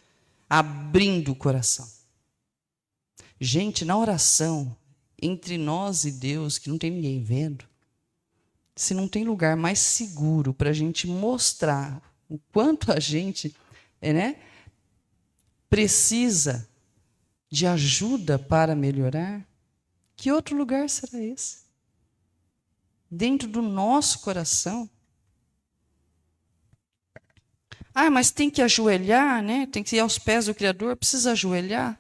Speaker 2: abrindo o coração. Gente, na oração, entre nós e Deus, que não tem ninguém vendo, se não tem lugar mais seguro para a gente mostrar o quanto a gente precisa de ajuda para melhorar, que outro lugar será esse? Dentro do nosso coração. Mas tem que ajoelhar, né? Tem que ir aos pés do Criador, precisa ajoelhar?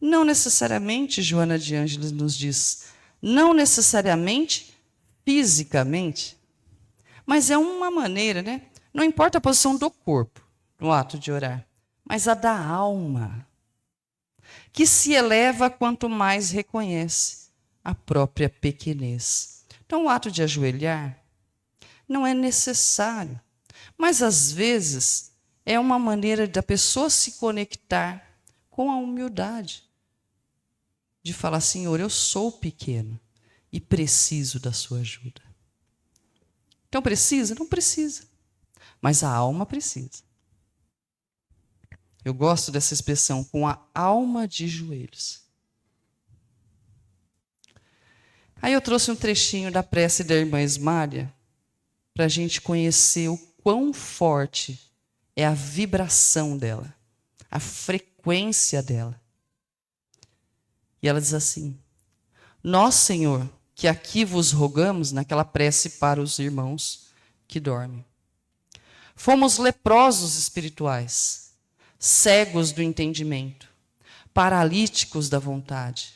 Speaker 2: Não necessariamente, Joana de Ângeles nos diz, não necessariamente fisicamente, mas é uma maneira, né? Não importa a posição do corpo no ato de orar, mas a da alma, que se eleva quanto mais reconhece a própria pequenez. Então, o ato de ajoelhar não é necessário, mas às vezes é uma maneira da pessoa se conectar com a humildade, de falar: Senhor, eu sou pequeno e preciso da sua ajuda. Então precisa? Não precisa, mas a alma precisa. Eu gosto dessa expressão, com a alma de joelhos. Aí eu trouxe um trechinho da prece da irmã Ismália, para a gente conhecer o quão forte é a vibração dela, a frequência dela. E ela diz assim: nós, Senhor, que aqui vos rogamos, naquela prece para os irmãos que dormem, fomos leprosos espirituais, cegos do entendimento, paralíticos da vontade,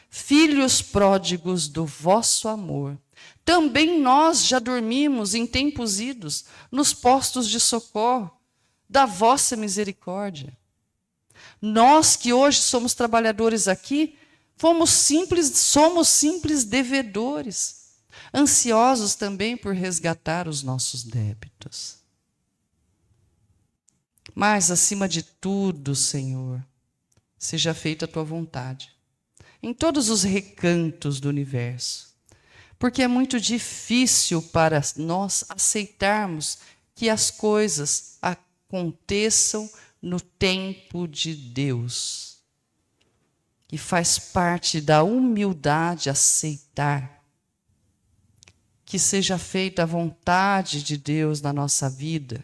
Speaker 2: filhos pródigos do vosso amor. Também nós já dormimos em tempos idos nos postos de socorro da vossa misericórdia. Nós que hoje somos trabalhadores aqui, somos simples devedores, ansiosos também por resgatar os nossos débitos. Mas, acima de tudo, Senhor, seja feita a tua vontade, em todos os recantos do universo, porque é muito difícil para nós aceitarmos que as coisas aconteçam no tempo de Deus. E faz parte da humildade aceitar que seja feita a vontade de Deus na nossa vida.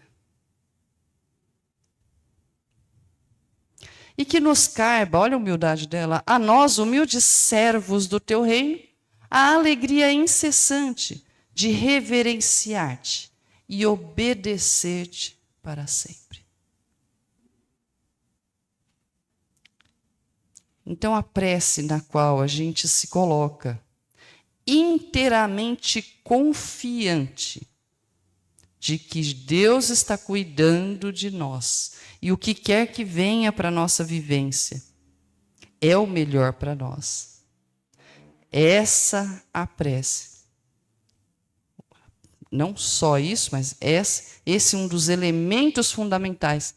Speaker 2: E que nos caiba, olha a humildade dela, a nós, humildes servos do teu reino, a alegria incessante de reverenciar-te e obedecer-te para sempre. Então, a prece na qual a gente se coloca inteiramente confiante de que Deus está cuidando de nós e o que quer que venha para a nossa vivência é o melhor para nós. Essa a prece. Não só isso, mas esse é um dos elementos fundamentais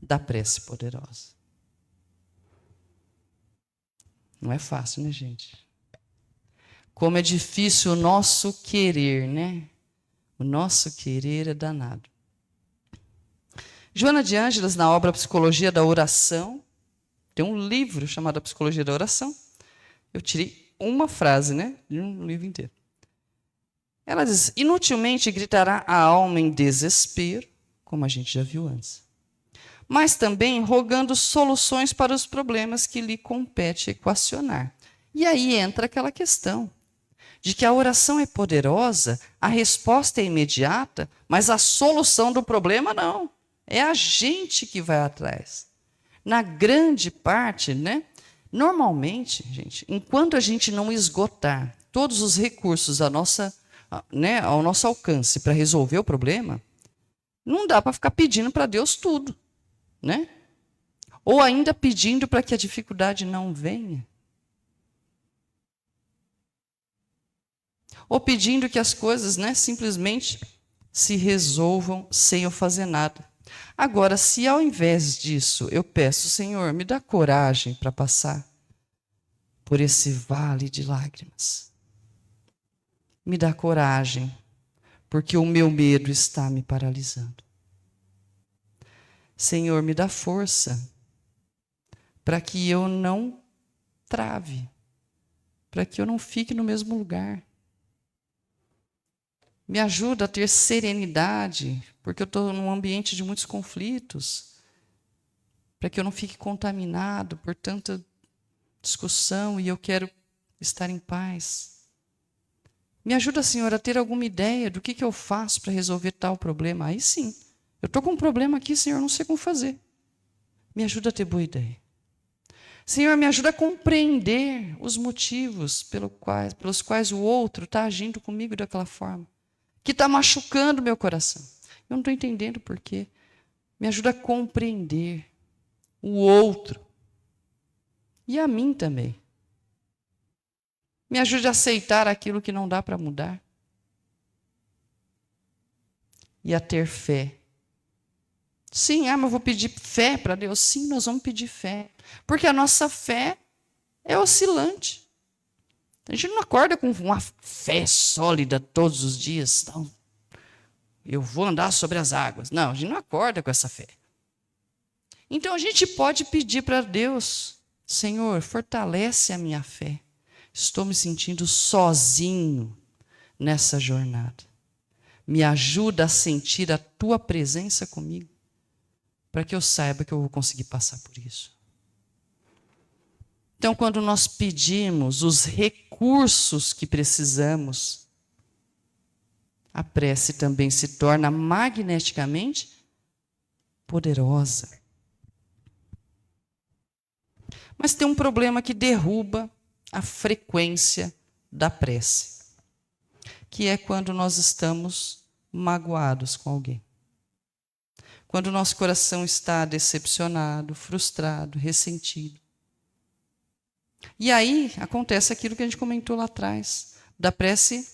Speaker 2: da prece poderosa. Não é fácil, né, gente? Como é difícil o nosso querer, né? O nosso querer é danado. Joana de Ângeles, na obra Psicologia da Oração, tem um livro chamado Psicologia da Oração. Eu tirei uma frase, né, de um livro inteiro. Ela diz: inutilmente gritará a alma em desespero, como a gente já viu antes, mas também rogando soluções para os problemas que lhe compete equacionar. E aí entra aquela questão de que a oração é poderosa, a resposta é imediata, mas a solução do problema não. É a gente que vai atrás. Na grande parte, né? Normalmente, gente, enquanto a gente não esgotar todos os recursos ao nosso alcance para resolver o problema, não dá para ficar pedindo para Deus tudo, né? Ou ainda pedindo para que a dificuldade não venha. Ou pedindo que as coisas, né, simplesmente se resolvam sem eu fazer nada. Agora, se ao invés disso eu peço: Senhor, me dá coragem para passar por esse vale de lágrimas. Me dá coragem, porque o meu medo está me paralisando. Senhor, me dá força para que eu não trave, para que eu não fique no mesmo lugar. Me ajuda a ter serenidade, porque eu estou num ambiente de muitos conflitos, para que eu não fique contaminado por tanta discussão e eu quero estar em paz. Me ajuda, Senhor, a ter alguma ideia do que eu faço para resolver tal problema. Aí sim, eu estou com um problema aqui, Senhor, não sei como fazer. Me ajuda a ter boa ideia. Senhor, me ajuda a compreender os motivos pelos quais o outro está agindo comigo daquela forma, que está machucando meu coração. Eu não estou entendendo por quê. Me ajuda a compreender o outro e a mim também. Me ajude a aceitar aquilo que não dá para mudar e a ter fé. Sim, mas eu vou pedir fé para Deus. Sim, nós vamos pedir fé. Porque a nossa fé é oscilante. A gente não acorda com uma fé sólida todos os dias. Não, eu vou andar sobre as águas. Não, a gente não acorda com essa fé. Então a gente pode pedir para Deus: Senhor, fortalece a minha fé. Estou me sentindo sozinho nessa jornada. Me ajuda a sentir a tua presença comigo, para que eu saiba que eu vou conseguir passar por isso. Então, quando nós pedimos os recursos que precisamos, a prece também se torna magneticamente poderosa. Mas tem um problema que derruba a frequência da prece, que é quando nós estamos magoados com alguém. Quando o nosso coração está decepcionado, frustrado, ressentido. E aí acontece aquilo que a gente comentou lá atrás, da prece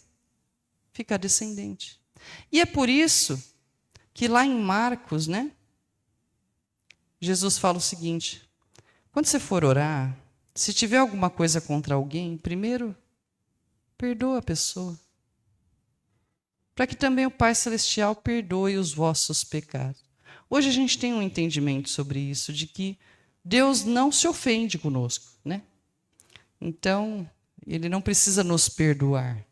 Speaker 2: ficar descendente. E é por isso que lá em Marcos, Jesus fala o seguinte: quando você for orar, se tiver alguma coisa contra alguém, primeiro perdoa a pessoa, para que também o Pai Celestial perdoe os vossos pecados. Hoje a gente tem um entendimento sobre isso, de que Deus não se ofende conosco, Então, Ele não precisa nos perdoar.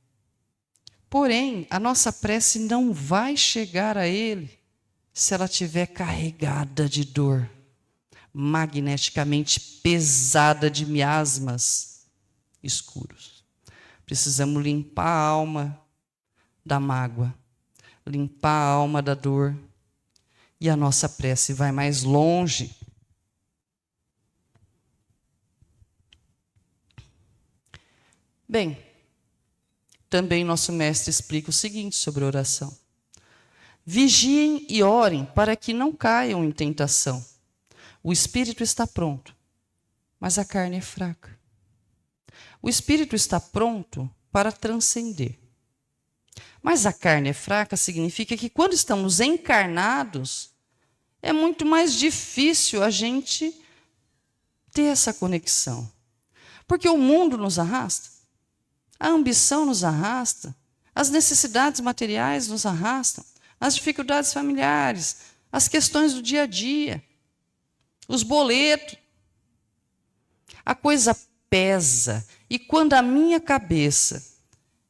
Speaker 2: Porém, a nossa prece não vai chegar a Ele se ela estiver carregada de dor, magneticamente pesada de miasmas escuros. Precisamos limpar a alma da mágoa, limpar a alma da dor, e a nossa prece vai mais longe. Bem, também nosso mestre explica o seguinte sobre a oração: vigiem e orem para que não caiam em tentação. O espírito está pronto, mas a carne é fraca. O espírito está pronto para transcender, mas a carne é fraca significa que quando estamos encarnados, é muito mais difícil a gente ter essa conexão. Porque o mundo nos arrasta, a ambição nos arrasta, as necessidades materiais nos arrastam, as dificuldades familiares, as questões do dia a dia, os boletos. A coisa pesa. E quando a minha cabeça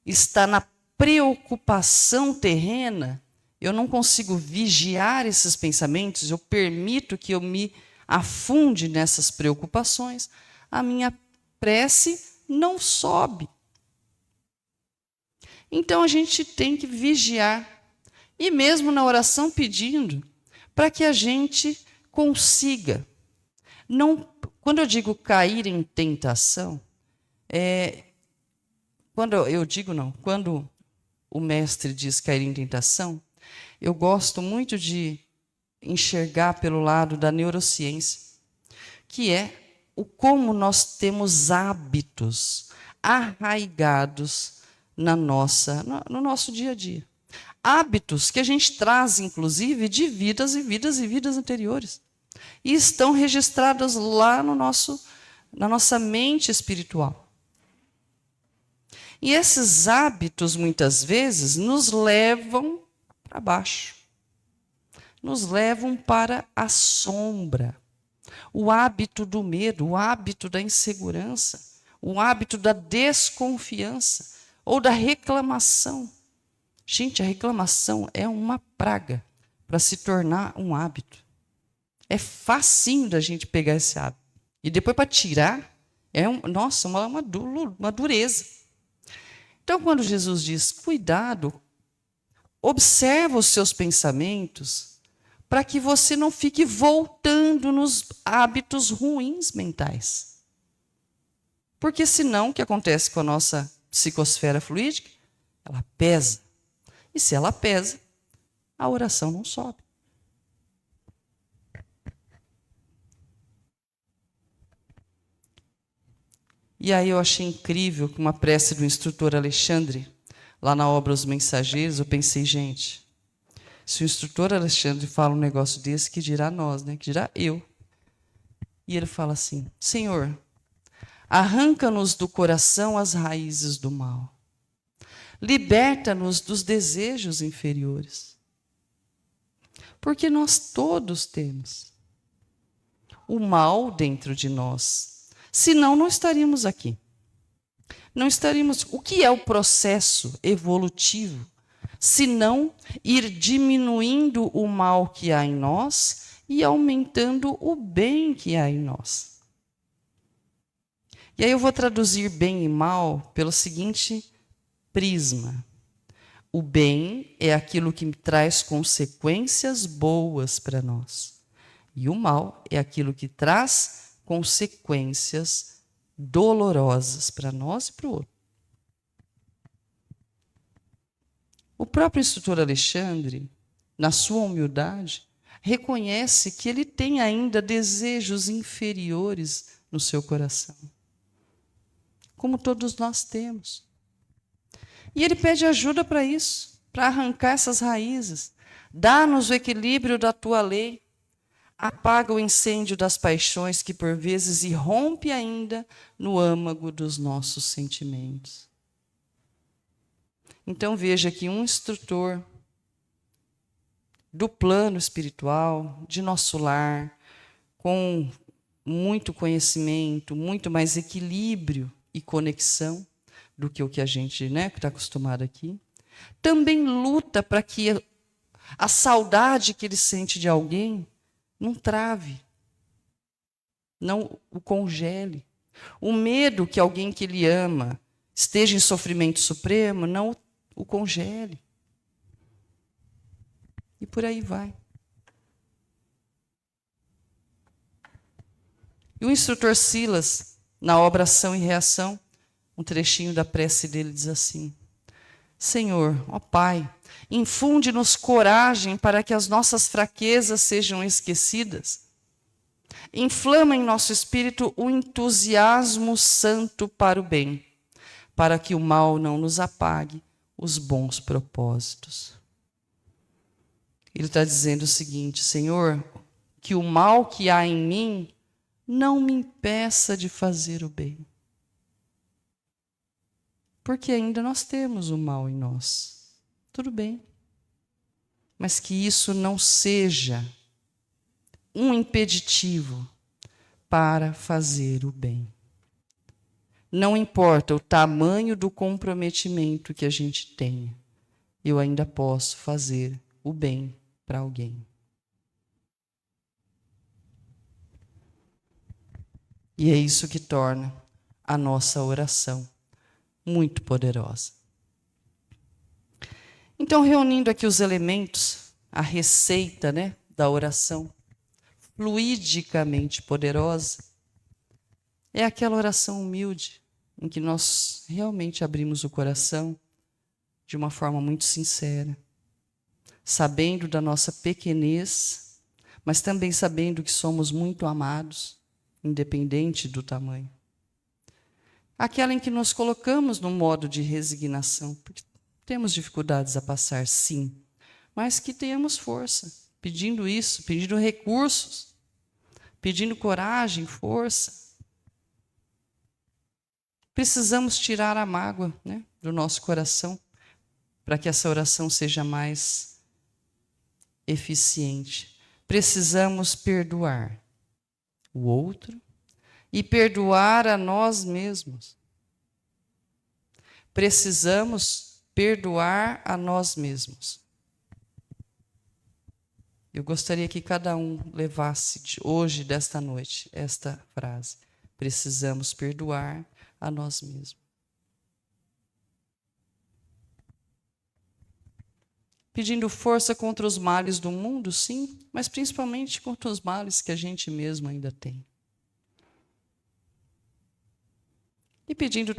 Speaker 2: está na preocupação terrena, eu não consigo vigiar esses pensamentos, eu permito que eu me afunde nessas preocupações, a minha prece não sobe. Então a gente tem que vigiar, e mesmo na oração pedindo, para que a gente consiga. Não, quando eu digo cair em tentação, quando o mestre diz cair em tentação, eu gosto muito de enxergar pelo lado da neurociência, que é o como nós temos hábitos arraigados no nosso dia a dia. Hábitos que a gente traz, inclusive, de vidas e vidas e vidas anteriores. E estão registrados lá na nossa mente espiritual. E esses hábitos, muitas vezes, nos levam para baixo. Nos levam para a sombra. O hábito do medo, o hábito da insegurança, o hábito da desconfiança ou da reclamação. Gente, a reclamação é uma praga para se tornar um hábito. É facinho da gente pegar esse hábito. E depois para tirar, uma dureza. Então, quando Jesus diz, cuidado, observa os seus pensamentos, para que você não fique voltando nos hábitos ruins mentais. Porque senão, o que acontece com a nossa psicosfera fluídica? Ela pesa. E se ela pesa, a oração não sobe. E aí eu achei incrível que uma prece do instrutor Alexandre, lá na obra Os Mensageiros, eu pensei, gente, se o instrutor Alexandre fala um negócio desse, que dirá nós, né? Que dirá eu. E ele fala assim: Senhor, arranca-nos do coração as raízes do mal. Liberta-nos dos desejos inferiores. Porque nós todos temos o mal dentro de nós. Senão, não estaríamos aqui. Não estaríamos. O que é o processo evolutivo? Senão ir diminuindo o mal que há em nós e aumentando o bem que há em nós. E aí eu vou traduzir bem e mal pelo seguinte prisma. O bem é aquilo que traz consequências boas para nós. E o mal é aquilo que traz consequências dolorosas para nós e para o outro. O próprio instrutor Alexandre, na sua humildade, reconhece que ele tem ainda desejos inferiores no seu coração. Como todos nós temos. E ele pede ajuda para isso, para arrancar essas raízes. Dá-nos o equilíbrio da tua lei. Apaga o incêndio das paixões que por vezes irrompe ainda no âmago dos nossos sentimentos. Então veja que um instrutor do plano espiritual, de nosso lar, com muito conhecimento, muito mais equilíbrio e conexão do que o que a gente está acostumado aqui, também luta para que a saudade que ele sente de alguém não trave, não o congele. O medo que alguém que ele ama esteja em sofrimento supremo não o congele. E por aí vai. E o instrutor Silas, na obra Ação e Reação, um trechinho da prece dele diz assim: Senhor, ó Pai, infunde-nos coragem para que as nossas fraquezas sejam esquecidas. Inflama em nosso espírito o entusiasmo santo para o bem, para que o mal não nos apague os bons propósitos. Ele está dizendo o seguinte: Senhor, que o mal que há em mim não me impeça de fazer o bem. Porque ainda nós temos o mal em nós. Tudo bem. Mas que isso não seja um impeditivo para fazer o bem. Não importa o tamanho do comprometimento que a gente tenha, eu ainda posso fazer o bem para alguém. E é isso que torna a nossa oração muito poderosa. Então, reunindo aqui os elementos, a receita da oração fluidicamente poderosa, é aquela oração humilde, em que nós realmente abrimos o coração de uma forma muito sincera, sabendo da nossa pequenez, mas também sabendo que somos muito amados, independente do tamanho. Aquela em que nos colocamos num modo de resignação, porque temos dificuldades a passar, sim, mas que tenhamos força, pedindo isso, pedindo recursos, pedindo coragem, força. Precisamos tirar a mágoa do nosso coração, para que essa oração seja mais eficiente. Precisamos perdoar o outro e perdoar a nós mesmos. Precisamos perdoar a nós mesmos. Eu gostaria que cada um levasse hoje, desta noite, esta frase. Precisamos perdoar a nós mesmos. Pedindo força contra os males do mundo, sim, mas principalmente contra os males que a gente mesmo ainda tem. e pedindo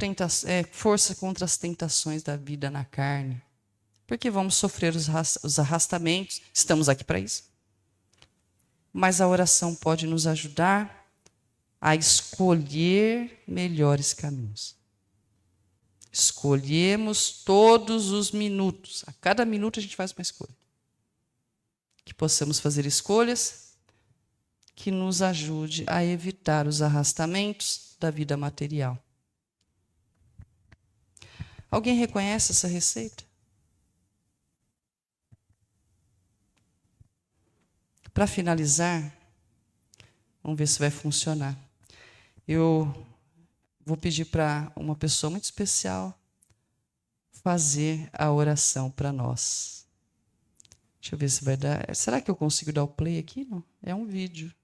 Speaker 2: força contra as tentações da vida na carne, porque vamos sofrer os arrastamentos, estamos aqui para isso. Mas a oração pode nos ajudar a escolher melhores caminhos. Escolhemos todos os minutos, a cada minuto a gente faz uma escolha. Que possamos fazer escolhas que nos ajude a evitar os arrastamentos da vida material. Alguém reconhece essa receita? Para finalizar, vamos ver se vai funcionar. Eu vou pedir para uma pessoa muito especial fazer a oração para nós. Deixa eu ver se vai dar. Será que eu consigo dar o play aqui? Não, é um vídeo.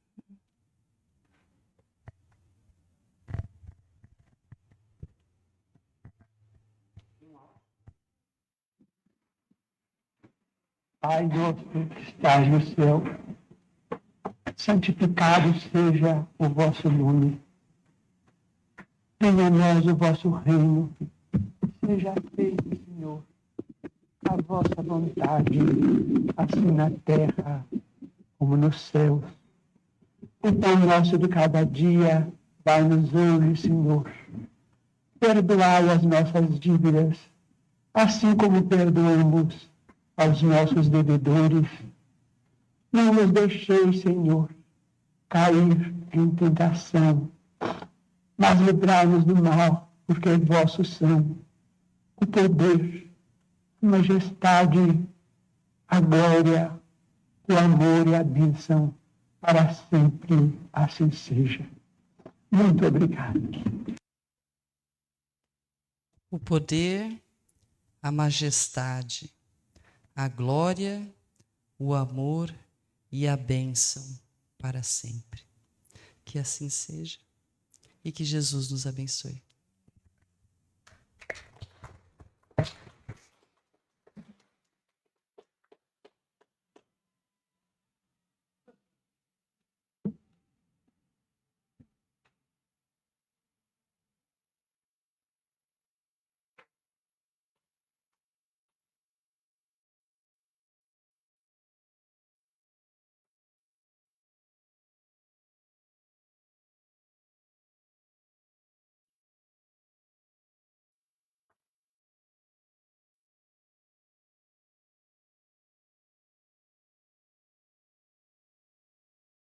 Speaker 3: Pai nosso que estás no céu, santificado seja o vosso nome. Venha a nós o vosso reino. Seja feito, Senhor, a vossa vontade, assim na terra como nos céus. O pão nosso de cada dia, dai-nos hoje, Senhor. Perdoai as nossas dívidas, assim como perdoamos aos nossos devedores. Não nos deixeis, Senhor, cair em tentação, mas livrai-nos do mal, porque é vosso são o poder, a majestade, a glória, o amor e a bênção, para sempre assim seja. Muito obrigado.
Speaker 2: O poder, a majestade, a glória, o amor e a bênção para sempre. Que assim seja e que Jesus nos abençoe.